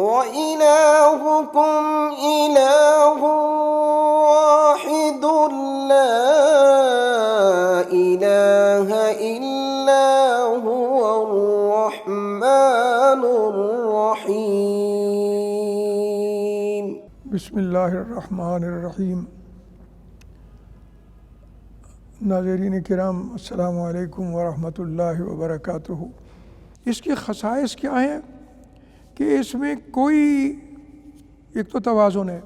وَإِلَٰهُكُمْ إِلَٰهٌ وَاحِدٌ لَّا إِلَٰهَ إِلَّا هُوَ الرَّحْمَٰنُ الرَّحِيمُ۔ بسم اللہ الرحمن الرحیم۔ ناظرین کرام، السلام علیکم ورحمۃ اللہ وبرکاتہ۔ اس کے خصائص کیا ہیں کہ اس میں کوئی ایک تو توازن ہے،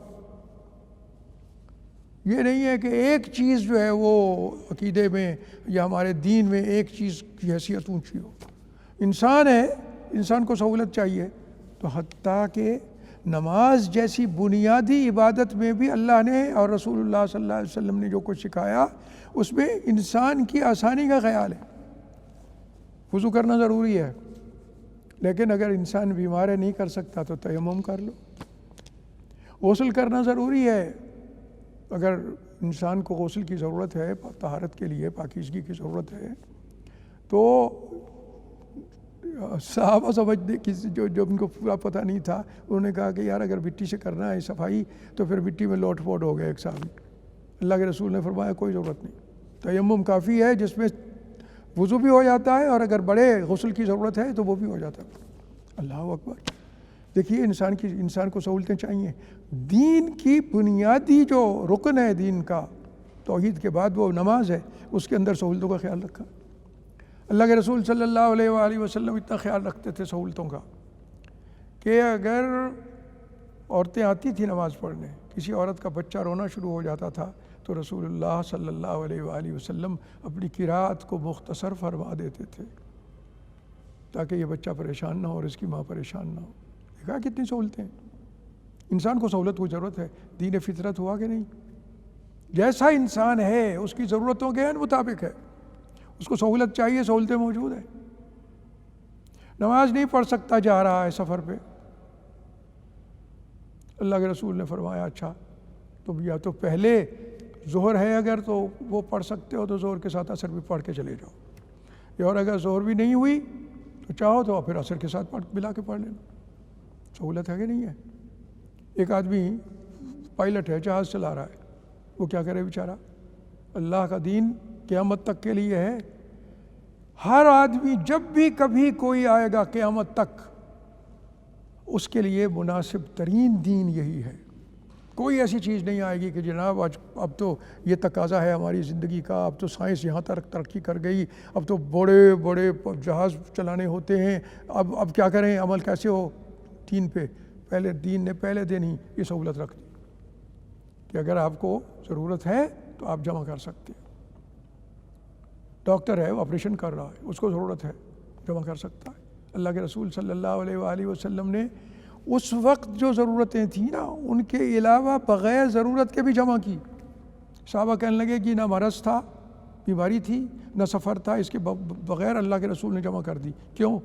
یہ نہیں ہے کہ ایک چیز جو ہے وہ عقیدے میں یا ہمارے دین میں ایک چیز کی حیثیت اونچی ہو۔ انسان ہے، انسان کو سہولت چاہیے، تو حتیٰ کہ نماز جیسی بنیادی عبادت میں بھی اللہ نے اور رسول اللہ صلی اللہ علیہ وسلم نے جو کچھ سکھایا اس میں انسان کی آسانی کا خیال ہے۔ وضو کرنا ضروری ہے، لیکن اگر انسان بیمار ہے نہیں کر سکتا تو تیمم کر لو۔ غسل کرنا ضروری ہے، اگر انسان کو غسل کی ضرورت ہے، طہارت کے لیے پاکیزگی کی ضرورت ہے، تو صحابہ سمجھتے جو ان کو پورا پتہ نہیں تھا، انہوں نے کہا کہ یار اگر مٹی سے کرنا ہے صفائی تو پھر مٹی میں لوٹ پوٹ ہو گئے ایک صحابی۔ اللہ کے رسول نے فرمایا کوئی ضرورت نہیں، تیمم کافی ہے جس میں وضو بھی ہو جاتا ہے اور اگر بڑے غسل کی ضرورت ہے تو وہ بھی ہو جاتا ہے۔ اللہ اکبر۔ دیکھیے انسان کو سہولتیں چاہیے۔ دین کی بنیادی جو رکن ہے دین کا، توحید کے بعد وہ نماز ہے، اس کے اندر سہولتوں کا خیال رکھا۔ اللہ کے رسول صلی اللہ علیہ وآلہ وسلم اتنا خیال رکھتے تھے سہولتوں کا کہ اگر عورتیں آتی تھیں نماز پڑھنے، کسی عورت کا بچہ رونا شروع ہو جاتا تھا تو رسول اللہ صلی اللہ علیہ وآلہ وسلم اپنی قرات کو مختصر فرما دیتے تھے تاکہ یہ بچہ پریشان نہ ہو اور اس کی ماں پریشان نہ ہو۔ دیکھا کتنی سہولتیں ہیں۔ انسان کو سہولت کی ضرورت ہے، دین فطرت ہوا کہ نہیں؟ جیسا انسان ہے اس کی ضرورتوں کے مطابق ہے، اس کو سہولت چاہیے، سہولتیں موجود ہیں۔ نماز نہیں پڑھ سکتا جا رہا ہے سفر پہ، اللہ کے رسول نے فرمایا اچھا تو یا تو پہلے ظہر ہے اگر تو وہ پڑھ سکتے ہو تو ظہر کے ساتھ عصر بھی پڑھ کے چلے جاؤ، یا اور اگر ظہر بھی نہیں ہوئی تو چاہو تو پھر عصر کے ساتھ ملا کے پڑھ لینا۔ سہولت ہے کہ نہیں ہے؟ ایک آدمی پائلٹ ہے، جہاز چلا رہا ہے، وہ کیا کرے بیچارہ؟ اللہ کا دین قیامت تک کے لیے ہے۔ ہر آدمی جب بھی کبھی کوئی آئے گا قیامت تک، اس کے لیے مناسب ترین دین یہی ہے۔ کوئی ایسی چیز نہیں آئے گی کہ جناب اب تو یہ تقاضا ہے ہماری زندگی کا، اب تو سائنس یہاں تک ترقی کر گئی، اب تو بڑے بڑے جہاز چلانے ہوتے ہیں، اب کیا کریں، عمل کیسے ہو دین پہ؟ پہلے دین نے پہلے دن ہی یہ سہولت رکھ دی کہ اگر آپ کو ضرورت ہے تو آپ جمع کر سکتے ہیں۔ ڈاکٹر ہے، وہ آپریشن کر رہا ہے، اس کو ضرورت ہے، جمع کر سکتا ہے۔ اللہ کے رسول صلی اللہ علیہ وآلہ وسلم نے اس وقت جو ضرورتیں تھیں نا، ان کے علاوہ بغیر ضرورت کے بھی جمع کی۔ صحابہ کہنے لگے کہ نہ مرض تھا، بیماری تھی، نہ سفر تھا، اس کے بغیر اللہ کے رسول نے جمع کر دی۔ کیوں؟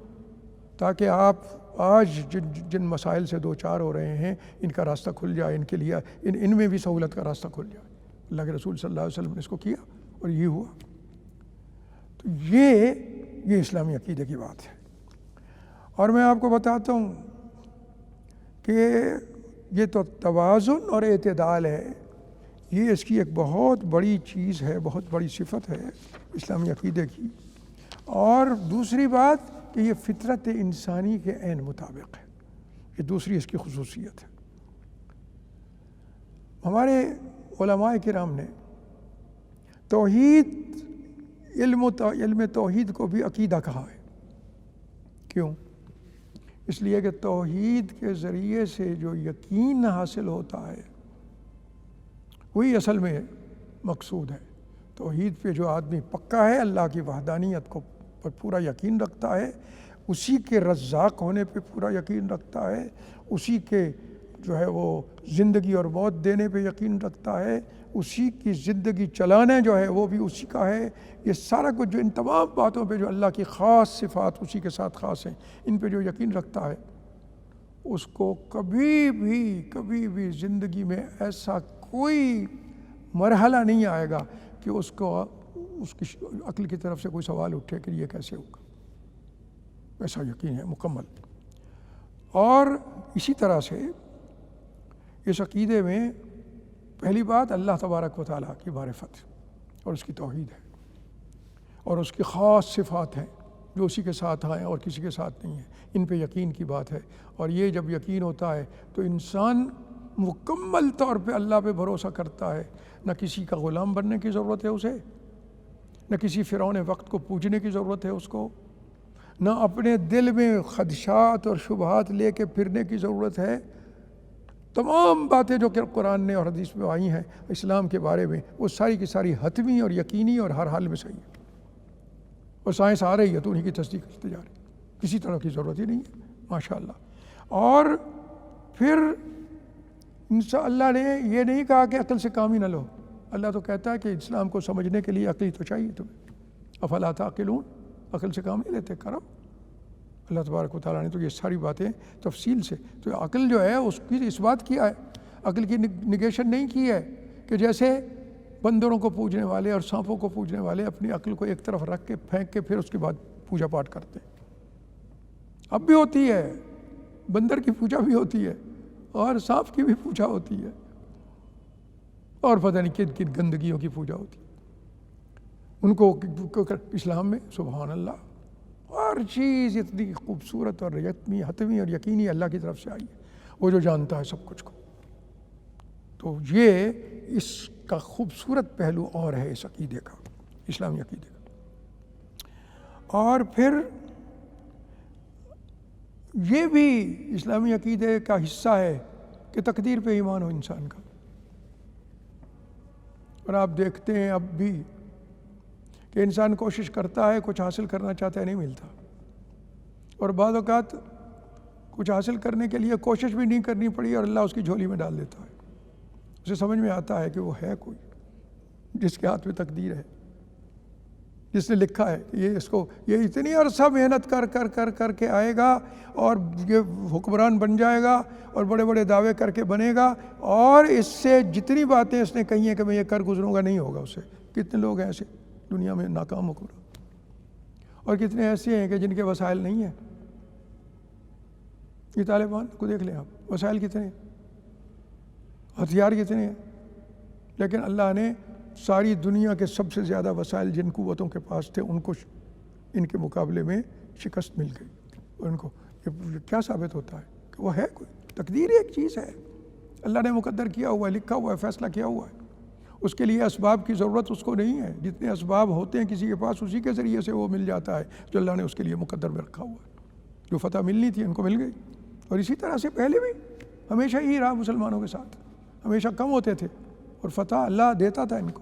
تاکہ آپ آج جن مسائل سے دو چار ہو رہے ہیں ان کا راستہ کھل جائے، ان کے لیے ان میں بھی سہولت کا راستہ کھل جائے۔ اللہ کے رسول صلی اللہ علیہ وسلم نے اس کو کیا اور یہ ہوا۔ تو یہ اسلامی عقیدے کی بات ہے۔ اور میں آپ کو بتاتا ہوں کہ یہ تو توازن اور اعتدال ہے، یہ اس کی ایک بہت بڑی چیز ہے، بہت بڑی صفت ہے اسلامی عقیدے کی۔ اور دوسری بات کہ یہ فطرت انسانی کے عین مطابق ہے، یہ دوسری اس کی خصوصیت ہے۔ ہمارے علماء کرام نے علم توحید کو بھی عقیدہ کہا ہے۔ کیوں؟ اس لیے کہ توحید کے ذریعے سے جو یقین حاصل ہوتا ہے وہی اصل میں مقصود ہے۔ توحید پہ جو آدمی پکا ہے، اللہ کی وحدانیت کو پر پورا یقین رکھتا ہے، اسی کے رزاق ہونے پہ پورا یقین رکھتا ہے، اسی کے جو ہے وہ زندگی اور موت دینے پہ یقین رکھتا ہے، اسی کی زندگی چلانا جو ہے وہ بھی اسی کا ہے۔ یہ سارا کچھ جو ان تمام باتوں پہ جو اللہ کی خاص صفات اسی کے ساتھ خاص ہیں، ان پہ جو یقین رکھتا ہے، اس کو کبھی بھی زندگی میں ایسا کوئی مرحلہ نہیں آئے گا کہ اس کی عقل کی طرف سے کوئی سوال اٹھے کہ یہ کیسے ہوگا۔ ایسا یقین ہے مکمل۔ اور اسی طرح سے اس عقیدے میں پہلی بات اللہ تبارک و تعالیٰ کی معرفت اور اس کی توحید ہے، اور اس کی خاص صفات ہیں جو اسی کے ساتھ ہیں اور کسی کے ساتھ نہیں ہیں، ان پہ یقین کی بات ہے۔ اور یہ جب یقین ہوتا ہے تو انسان مکمل طور پہ اللہ پہ بھروسہ کرتا ہے، نہ کسی کا غلام بننے کی ضرورت ہے اسے، نہ کسی فرعون وقت کو پوجنے کی ضرورت ہے اس کو، نہ اپنے دل میں خدشات اور شبہات لے کے پھرنے کی ضرورت ہے۔ تمام باتیں جو کہ قرآن نے اور حدیث میں آئی ہیں اسلام کے بارے میں، وہ ساری کی ساری حتمی اور یقینی اور ہر حال میں صحیح ہے، اور سائنس آ رہی ہے تو انہیں کی تصدیق کرتے جا رہی ہے، کسی طرح کی ضرورت ہی نہیں ہے ماشاءاللہ۔ اور پھر اللہ نے یہ نہیں کہا کہ عقل سے کام ہی نہ لو، اللہ تو کہتا ہے کہ اسلام کو سمجھنے کے لیے عقل تو چاہیے تمہیں، افلا تعقلون، عقل سے کام نہیں لیتے، کرو۔ اللہ تبارک و تعالیٰ نے تو یہ ساری باتیں تفصیل سے، تو عقل جو ہے اس کی اس بات کیا ہے، عقل کی نگیشن نہیں کی ہے کہ جیسے بندروں کو پوجنے والے اور سانپوں کو پوجنے والے اپنی عقل کو ایک طرف رکھ کے پھینک کے پھر اس کے بعد پوجا پاٹ کرتے ہیں۔ اب بھی ہوتی ہے، بندر کی پوجا بھی ہوتی ہے اور سانپ کی بھی پوجا ہوتی ہے، اور پتہ نہیں کن کن گندگیوں کی پوجا ہوتی ہے۔ ان کو اسلام میں سبحان اللہ ہر چیز اتنی خوبصورت اور حتمی اور یقینی اللہ کی طرف سے آئی ہے، وہ جو جانتا ہے سب کچھ کو۔ تو یہ اس کا خوبصورت پہلو اور ہے اس عقیدے کا، اسلامی عقیدے کا۔ اور پھر یہ بھی اسلامی عقیدے کا حصہ ہے کہ تقدیر پہ ایمان ہو انسان کا۔ اور آپ دیکھتے ہیں اب بھی کہ انسان کوشش کرتا ہے، کچھ حاصل کرنا چاہتا ہے، نہیں ملتا، اور بعض اوقات کچھ حاصل کرنے کے لیے کوشش بھی نہیں کرنی پڑی اور اللہ اس کی جھولی میں ڈال دیتا ہے، اسے سمجھ میں آتا ہے کہ وہ ہے کوئی جس کے ہاتھ میں تقدیر ہے، جس نے لکھا ہے کہ یہ اتنی عرصہ محنت کر کے آئے گا اور یہ حکمران بن جائے گا اور بڑے بڑے دعوے کر کے بنے گا، اور اس سے جتنی باتیں اس نے کہی ہیں کہ میں یہ کر گزروں گا، نہیں ہوگا اس سے۔ کتنے لوگ ہیں ایسے دنیا میں ناکام حکمران، اور کتنے ایسے ہیں کہ جن کے وسائل نہیں ہیں۔ یہ طالبان کو دیکھ لیں آپ، وسائل کتنے ہیں، ہتھیار کتنے ہیں، لیکن اللہ نے ساری دنیا کے سب سے زیادہ وسائل جن قوتوں کے پاس تھے ان کو ان کے مقابلے میں شکست مل گئی، اور ان کو یہ کیا ثابت ہوتا ہے کہ وہ ہے کوئی تقدیر، ایک چیز ہے اللہ نے مقدر کیا ہوا ہے، لکھا ہوا ہے، فیصلہ کیا ہوا ہے، اس کے لیے اسباب کی ضرورت اس کو نہیں ہے، جتنے اسباب ہوتے ہیں کسی کے پاس اسی کے ذریعے سے وہ مل جاتا ہے جو اللہ نے اس کے لیے مقدر میں رکھا ہوا ہے۔ جو فتح ملنی تھی ان کو مل گئی، اور اسی طرح سے پہلے بھی ہمیشہ ہی رہا مسلمانوں کے ساتھ، ہمیشہ کم ہوتے تھے اور فتح اللہ دیتا تھا ان کو۔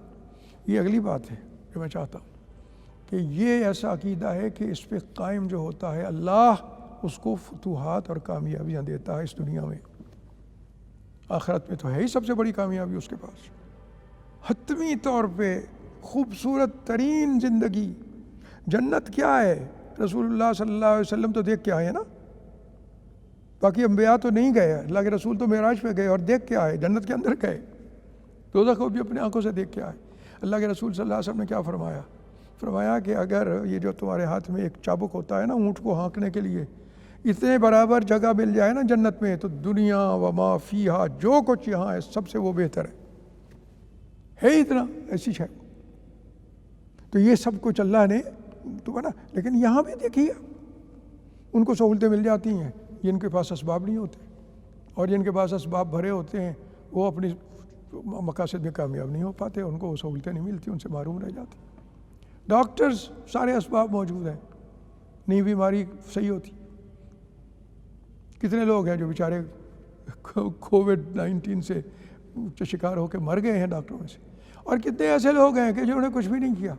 یہ اگلی بات ہے جو میں چاہتا ہوں کہ یہ ایسا عقیدہ ہے کہ اس پہ قائم جو ہوتا ہے اللہ اس کو فتوحات اور کامیابیاں دیتا ہے اس دنیا میں، آخرت میں تو ہے ہی سب سے بڑی کامیابی اس کے پاس، حتمی طور پہ خوبصورت ترین زندگی۔ جنت کیا ہے؟ رسول اللہ صلی اللہ علیہ وسلم تو دیکھ کے آئے نا، باقی انبیاء تو نہیں گئے، اللہ کے رسول تو معراج پہ گئے اور دیکھ کے آئے، جنت کے اندر گئے، دوزخ کو بھی اپنے آنکھوں سے دیکھ کے آئے۔ اللہ کے رسول صلی اللہ علیہ وسلم نے کیا فرمایا؟ فرمایا کہ اگر یہ جو تمہارے ہاتھ میں ایک چابک ہوتا ہے نا اونٹ کو ہانکنے کے لیے، اتنے برابر جگہ مل جائے نا جنت میں، تو دنیا و ما فیہا، جو کچھ یہاں ہے سب سے وہ بہتر ہے اتنا ایسی شے۔ تو یہ سب کچھ اللہ نے تو بنا، لیکن یہاں بھی دیکھیے ان کو سہولتیں مل جاتی ہیں جن کے پاس اسباب نہیں ہوتے، اور جن کے پاس اسباب بھرے ہوتے ہیں وہ اپنی مقاصد میں کامیاب نہیں ہو پاتے، ان کو وہ سہولتیں نہیں ملتی، ان سے محروم رہ جاتے۔ ڈاکٹرز سارے اسباب موجود ہیں، نہیں بیماری صحیح ہوتی۔ کتنے لوگ ہیں جو بیچارے کووڈ-19 سے شکار ہو کے مر گئے ہیں ڈاکٹروں میں سے، اور کتنے ایسے لوگ ہیں کہ جنہوں نے کچھ بھی نہیں کیا،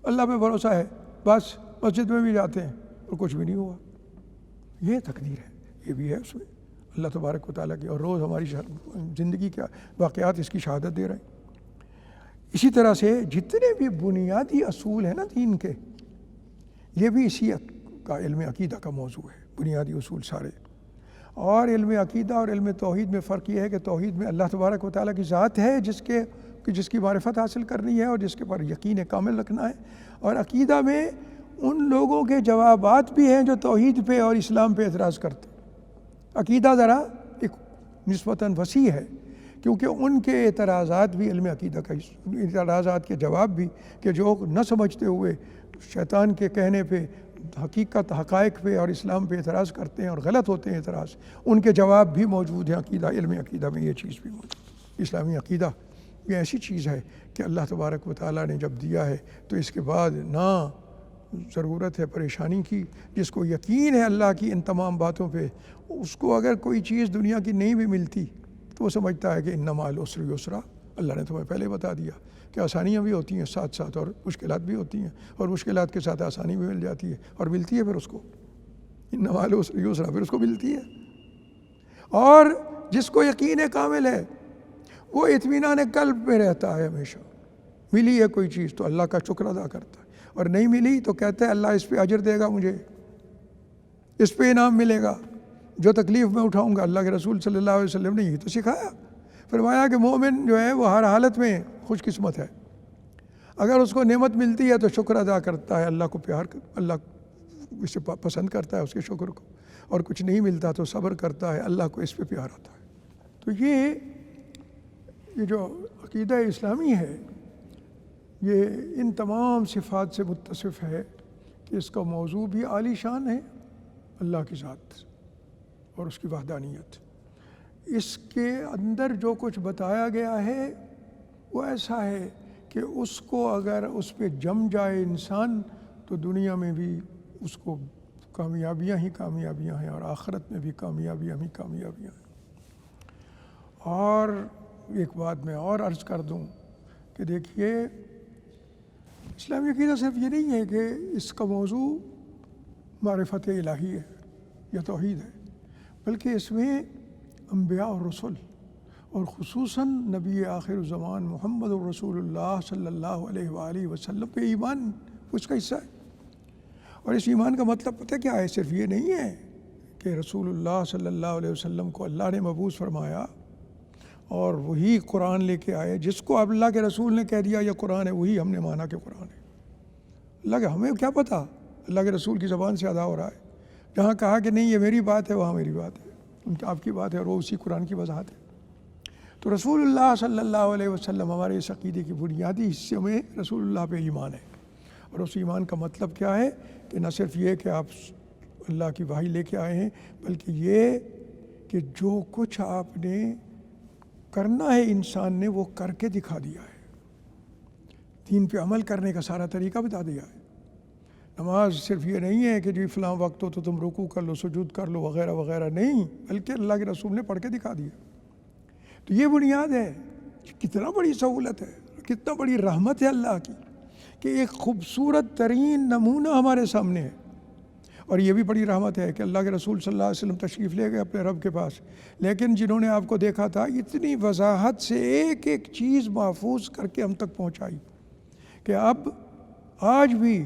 اللہ پہ بھروسہ ہے، بس مسجد میں بھی جاتے ہیں اور کچھ بھی نہیں ہوا۔ یہ تقدیر ہے، یہ بھی ہے اس میں اللہ تبارک و تعالیٰ کی، اور روز ہماری زندگی کے واقعات اس کی شہادت دے رہے ہیں۔ اسی طرح سے جتنے بھی بنیادی اصول ہیں نا دین کے، یہ بھی اسی کا علم عقیدہ کا موضوع ہے، بنیادی اصول سارے۔ اور علم عقیدہ اور علم توحید میں فرق یہ ہے کہ توحید میں اللہ تبارک و تعالیٰ کی ذات ہے جس کی معرفت حاصل کرنی ہے اور جس کے پر یقین کامل رکھنا ہے، اور عقیدہ میں ان لوگوں کے جوابات بھی ہیں جو توحید پہ اور اسلام پہ اعتراض کرتے ہیں، عقیدہ ذرا ایک نسبتاً وسیع ہے، کیونکہ ان کے اعتراضات بھی علم عقیدہ کا اعتراضات کے جواب بھی کہ جو نہ سمجھتے ہوئے شیطان کے کہنے پہ حقیقت حقائق پہ اور اسلام پہ اعتراض کرتے ہیں اور غلط ہوتے ہیں اعتراض، ان کے جواب بھی موجود ہیں عقیدہ، علم عقیدہ میں یہ چیز بھی موجود ہے۔ اسلامی عقیدہ یہ ایسی چیز ہے کہ اللہ تبارک و تعالیٰ نے جب دیا ہے تو اس کے بعد نہ ضرورت ہے پریشانی کی۔ جس کو یقین ہے اللہ کی ان تمام باتوں پہ، اس کو اگر کوئی چیز دنیا کی نہیں بھی ملتی تو وہ سمجھتا ہے کہ ان مع العسر یسرا، اللہ نے تمہیں پہلے بتا دیا کہ آسانیاں بھی ہوتی ہیں ساتھ ساتھ اور مشکلات بھی ہوتی ہیں، اور مشکلات کے ساتھ آسانی بھی مل جاتی ہے اور ملتی ہے پھر اس کو، ان مع العسر یسرا، پھر اس کو ملتی ہے۔ اور جس کو یقین کامل ہے وہ اطمینان قلب میں رہتا ہے ہمیشہ، ملی ہے کوئی چیز تو اللہ کا شکر ادا کرتا ہے، اور نہیں ملی تو کہتا ہے اللہ اس پہ اجر دے گا، مجھے اس پہ انعام ملے گا، جو تکلیف میں اٹھاؤں گا۔ اللہ کے رسول صلی اللہ علیہ وسلم نے یہی تو سکھایا، فرمایا کہ مومن جو ہے وہ ہر حالت میں خوش قسمت ہے، اگر اس کو نعمت ملتی ہے تو شکر ادا کرتا ہے، اللہ کو اللہ اسے پسند کرتا ہے اس کے شکر کو، اور کچھ نہیں ملتا تو صبر کرتا ہے، اللہ کو اس پہ پیار آتا ہے۔ تو یہ جو عقیدہ اسلامی ہے یہ ان تمام صفات سے متصف ہے کہ اس کا موضوع بھی عالی شان ہے، اللہ کی ذات اور اس کی وحدانیت۔ اس کے اندر جو کچھ بتایا گیا ہے وہ ایسا ہے کہ اس کو اگر اس پہ جم جائے انسان تو دنیا میں بھی اس کو کامیابیاں ہی کامیابیاں ہیں اور آخرت میں بھی کامیابیاں ہی کامیابیاں ہیں۔ اور ایک بات میں اور عرض کر دوں کہ دیکھیے اسلامی عقیدہ صرف یہ نہیں ہے کہ اس کا موضوع معرفت الہی ہے یا توحید ہے، بلکہ اس میں انبیاء اور رسول اور خصوصاً نبی آخر الزمان محمد الرسول اللہ صلی اللہ علیہ وآلہ وسلم پہ ایمان اس کا حصہ ہے۔ اور اس ایمان کا مطلب پتہ کیا ہے؟ صرف یہ نہیں ہے کہ رسول اللہ صلی اللہ علیہ وسلم کو اللہ نے مبعوث فرمایا اور وہی قرآن لے کے آئے، جس کو اب اللہ کے رسول نے کہہ دیا یہ قرآن ہے وہی ہم نے مانا کہ قرآن ہے۔ اللہ کہ ہمیں کیا پتہ، اللہ کے رسول کی زبان سے ادا ہو رہا ہے، جہاں کہا کہ نہیں یہ میری بات ہے وہاں میری بات ہے، ان کی آپ کی بات ہے اور وہ اسی قرآن کی وضاحت ہے۔ تو رسول اللہ صلی اللہ علیہ وسلم ہمارے اس عقیدے کی بنیادی حصے میں رسول اللہ پہ ایمان ہے، اور اس ایمان کا مطلب کیا ہے کہ نہ صرف یہ کہ آپ اللہ کی وحی لے کے آئے ہیں، بلکہ یہ کہ جو کچھ آپ نے کرنا ہے انسان نے وہ کر کے دکھا دیا ہے، دین پہ عمل کرنے کا سارا طریقہ بتا دیا ہے۔ نماز صرف یہ نہیں ہے کہ جی فلاں وقت ہو تو تم رکوع کر لو سجود کر لو وغیرہ وغیرہ، نہیں، بلکہ اللہ کے رسول نے پڑھ کے دکھا دیا۔ تو یہ بنیاد ہے، کتنا بڑی سہولت ہے، کتنا بڑی رحمت ہے اللہ کی کہ ایک خوبصورت ترین نمونہ ہمارے سامنے ہے۔ اور یہ بھی بڑی رحمت ہے کہ اللہ کے رسول صلی اللہ علیہ وسلم تشریف لے گئے اپنے رب کے پاس، لیکن جنہوں نے آپ کو دیکھا تھا اتنی وضاحت سے ایک ایک چیز محفوظ کر کے ہم تک پہنچائی کہ اب آج بھی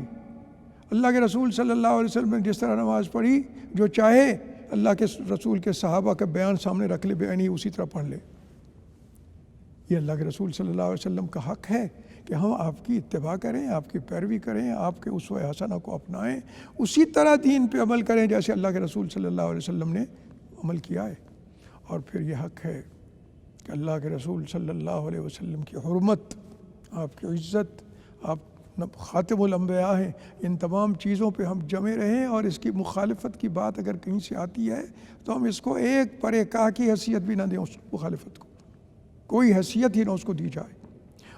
اللہ کے رسول صلی اللہ علیہ وسلم نے جس طرح نماز پڑھی، جو چاہے اللہ کے رسول کے صحابہ کا بیان سامنے رکھ لے، بیانی اسی طرح پڑھ لے۔ یہ اللہ کے رسول صلی اللہ علیہ وسلم کا حق ہے کہ ہم آپ کی اتباع کریں، آپ کی پیروی کریں، آپ کے اسوہ حسنہ کو اپنائیں، اسی طرح دین پہ عمل کریں جیسے اللہ کے رسول صلی اللہ علیہ وسلم نے عمل کیا ہے۔ اور پھر یہ حق ہے کہ اللہ کے رسول صلی اللہ علیہ وسلم کی حرمت، آپ کی عزت، آپ خاتم الانبیاء ہیں، ان تمام چیزوں پہ ہم جمے رہیں، اور اس کی مخالفت کی بات اگر کہیں سے آتی ہے تو ہم اس کو ایک پر ایکا کی حیثیت بھی نہ دیں، اس مخالفت کو کوئی حیثیت ہی نہ اس کو دی جائے۔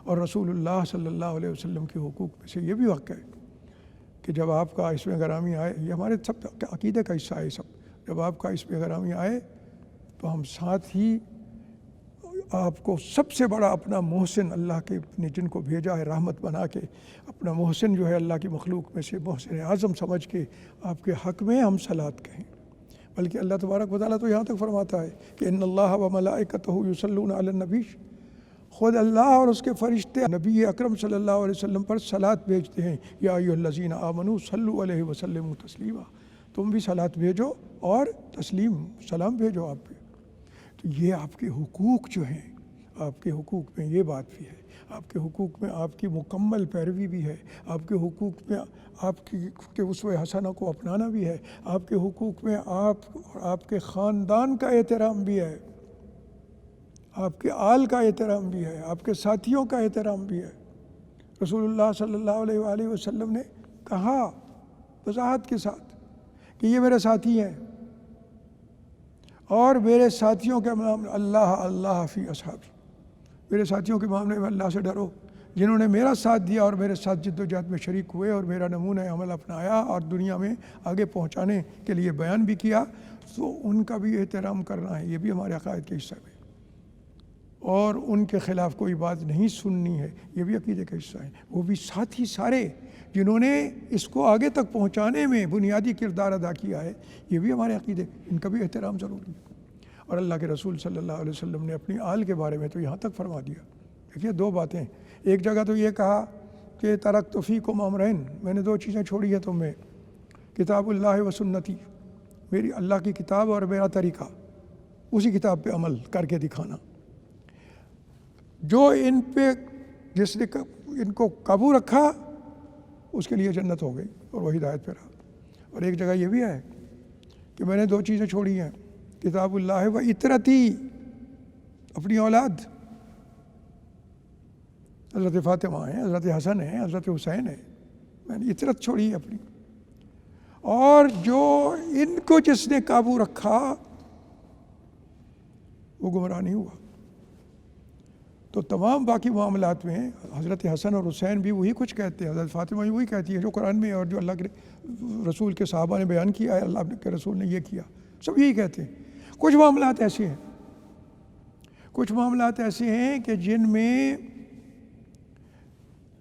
اور رسول اللہ صلی اللہ علیہ وسلم کے حقوق میں سے یہ بھی حق ہے کہ جب آپ کا اسم گرامی آئے، یہ ہمارے سب عقیدے کا حصہ ہے سب، جب آپ کا اسم گرامی آئے تو ہم ساتھ ہی آپ کو سب سے بڑا اپنا محسن، اللہ کے نے جن کو بھیجا ہے رحمت بنا کے، اپنا محسن جو ہے اللہ کی مخلوق میں سے محسن اعظم سمجھ کے آپ کے حق میں ہم صلات کہیں۔ بلکہ اللہ تبارک و تعالیٰ تو یہاں تک فرماتا ہے کہ ان اللہ و ملائکتہ یصلون علی النبی، خود اللہ اور اس کے فرشتے نبی اکرم صلی اللہ علیہ وسلم پر صلات بھیجتے ہیں، یا ایھا الذین آمنوا صلوا علیہ وسلموا تسلیما، تم بھی صلات بھیجو اور تسلیم سلام بھیجو آپ پہ۔ تو یہ آپ کے حقوق جو ہیں آپ کے حقوق میں یہ بات بھی ہے، آپ کے حقوق میں آپ کی مکمل پیروی بھی ہے، آپ کے حقوق میں آپ کے اسوہ حسنہ کو اپنانا بھی ہے، آپ کے حقوق میں آپ اور آپ کے خاندان کا احترام بھی ہے، آپ کے آل کا احترام بھی ہے، آپ کے ساتھیوں کا احترام بھی ہے۔ رسول اللہ صلی اللہ علیہ وآلہ وسلم نے کہا وضاحت کے ساتھ کہ یہ میرے ساتھی ہیں، اور میرے ساتھیوں کے معاملے اللہ اللہ فی اصحابی، میرے ساتھیوں کے معاملے میں اللہ سے ڈرو، جنہوں نے میرا ساتھ دیا اور میرے ساتھ جد و جہد میں شریک ہوئے اور میرا نمونہ عمل اپنایا اور دنیا میں آگے پہنچانے کے لیے بیان بھی کیا، تو ان کا بھی احترام کرنا ہے، یہ بھی ہمارے عقائد کے حصہ ہے، اور ان کے خلاف کوئی بات نہیں سننی ہے، یہ بھی عقیدے کا حصہ ہے۔ وہ بھی ساتھی سارے جنہوں نے اس کو آگے تک پہنچانے میں بنیادی کردار ادا کیا ہے، یہ بھی ہمارے عقیدے، ان کا بھی احترام ضروری ہے۔ اور اللہ کے رسول صلی اللہ علیہ وسلم نے اپنی آل کے بارے میں تو یہاں تک فرما دیا۔ دیکھیے دو باتیں، ایک جگہ تو یہ کہا کہ ترکت فیکم امرین، میں نے دو چیزیں چھوڑی ہیں تم میں، کتاب اللہ و سنتی، میری اللہ کی کتاب اور میرا طریقہ، اسی کتاب پہ عمل کر کے دکھانا۔ جو ان پہ جس نے ان کو قابو رکھا اس کے لیے جنت ہو گئی اور وہ ہدایت پہ رہا۔ اور ایک جگہ یہ بھی ہے کہ میں نے دو چیزیں چھوڑی ہیں، کتاب اللہ و اطرتی، اپنی اولاد، حضرت فاطمہ ہیں، حضرت حسن ہیں، حضرت حسین ہیں، میں نے اطرت چھوڑی ہے اپنی، اور جو ان کو جس نے قابو رکھا وہ گمراہ نہیں ہوا۔ تو تمام باقی معاملات میں حضرت حسن اور حسین بھی وہی کچھ کہتے ہیں، حضرت فاطمہ بھی وہی کہتی ہے جو قرآن میں اور جو اللہ کے رسول کے صحابہ نے بیان کیا ہے، اللہ کے رسول نے یہ کیا، سب یہی کہتے ہیں۔ کچھ معاملات ایسے ہیں، کچھ معاملات ایسے ہیں کہ جن میں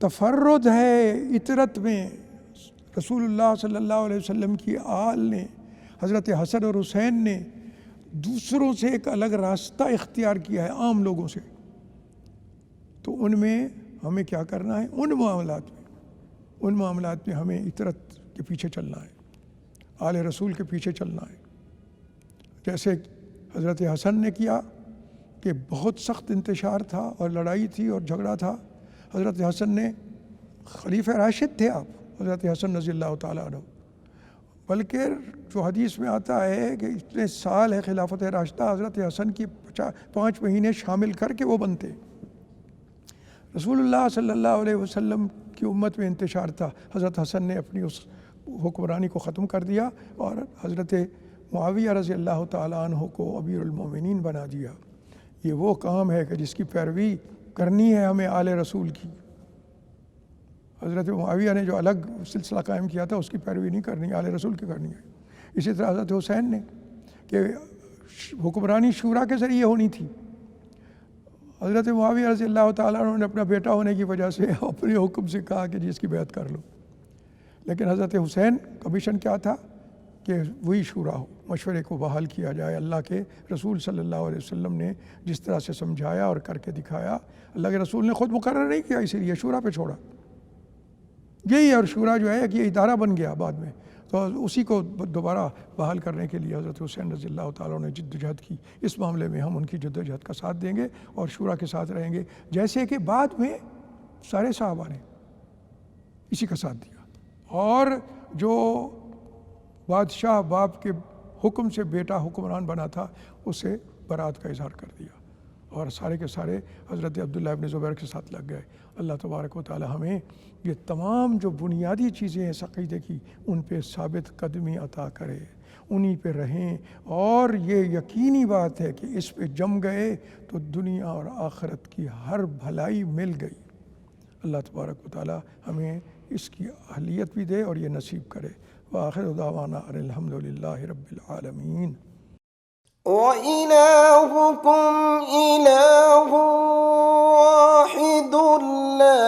تفرد ہے اطرت میں، رسول اللہ صلی اللہ علیہ وسلم کی آل نے، حضرت حسن اور حسین نے دوسروں سے ایک الگ راستہ اختیار کیا ہے عام لوگوں سے، تو ان میں ہمیں کیا کرنا ہے، ان معاملات میں ہمیں اطرت کے پیچھے چلنا ہے، آل رسول کے پیچھے چلنا ہے۔ جیسے حضرت حسن نے کیا کہ بہت سخت انتشار تھا اور لڑائی تھی اور جھگڑا تھا، حضرت حسن نے، خلیفہ راشد تھے آپ حضرت حسن رضی اللہ تعالیٰ عنہ، بلکہ جو حدیث میں آتا ہے کہ اتنے سال ہے خلافت راشدہ، حضرت حسن کی 5 مہینے شامل کر کے وہ بنتے۔ رسول اللہ صلی اللہ علیہ وسلم کی امت میں انتشار تھا، حضرت حسن نے اپنی اس حکمرانی کو ختم کر دیا اور حضرت معاویہ رضی اللہ تعالیٰ عنہ کو امیر المومنین بنا دیا۔ یہ وہ کام ہے کہ جس کی پیروی کرنی ہے ہمیں آل رسول کی۔ حضرت معاویہ نے جو الگ سلسلہ قائم کیا تھا اس کی پیروی نہیں کرنی، آل رسول کی کرنی ہے۔ اسی طرح حضرت حسین نے کہ حکمرانی شورا کے ذریعے ہونی تھی، حضرت معاویہ رضی اللہ تعالیٰ عنہ نے اپنا بیٹا ہونے کی وجہ سے اپنے حکم سے کہا کہ جی اس کی بیعت کر لو، لیکن حضرت حسین کا مشن کیا تھا کہ وہی شورا ہو، مشورے کو بحال کیا جائے۔ اللہ کے رسول صلی اللہ علیہ وسلم نے جس طرح سے سمجھایا اور کر کے دکھایا، اللہ کے رسول نے خود مقرر نہیں کیا، اسی لیے شورا پہ چھوڑا، یہی، اور شورا جو ہے کہ یہ ادارہ بن گیا بعد میں، تو اسی کو دوبارہ بحال کرنے کے لیے حضرت حسین رضی اللہ تعالیٰ نے جد و جہد کی۔ اس معاملے میں ہم ان کی جد و جہد کا ساتھ دیں گے اور شورا کے ساتھ رہیں گے، جیسے کہ بعد میں سارے صحابہ نے اسی کا ساتھ دیا، اور جو بادشاہ باپ کے حکم سے بیٹا حکمران بنا تھا اسے برات کا اظہار کر دیا، اور سارے کے سارے حضرت عبداللہ ابن زبیر کے ساتھ لگ گئے۔ اللہ تبارک و تعالی ہمیں یہ تمام جو بنیادی چیزیں ہیں عقیدے کی ان پہ ثابت قدمی عطا کرے، انہی پہ رہیں، اور یہ یقینی بات ہے کہ اس پہ جم گئے تو دنیا اور آخرت کی ہر بھلائی مل گئی۔ اللہ تبارک و تعالی ہمیں اس کی اہلیت بھی دے اور یہ نصیب کرے۔ وآخر دعوانا ان الحمد للہ رب العالمین۔ وَإِلَٰهُكُمْ إِلَٰهٌ وَاحِدٌ لَّا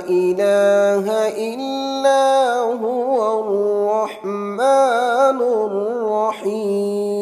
إِلَٰهَ إِلَّا هُوَ الرَّحْمَٰنُ الرَّحِيمُ۔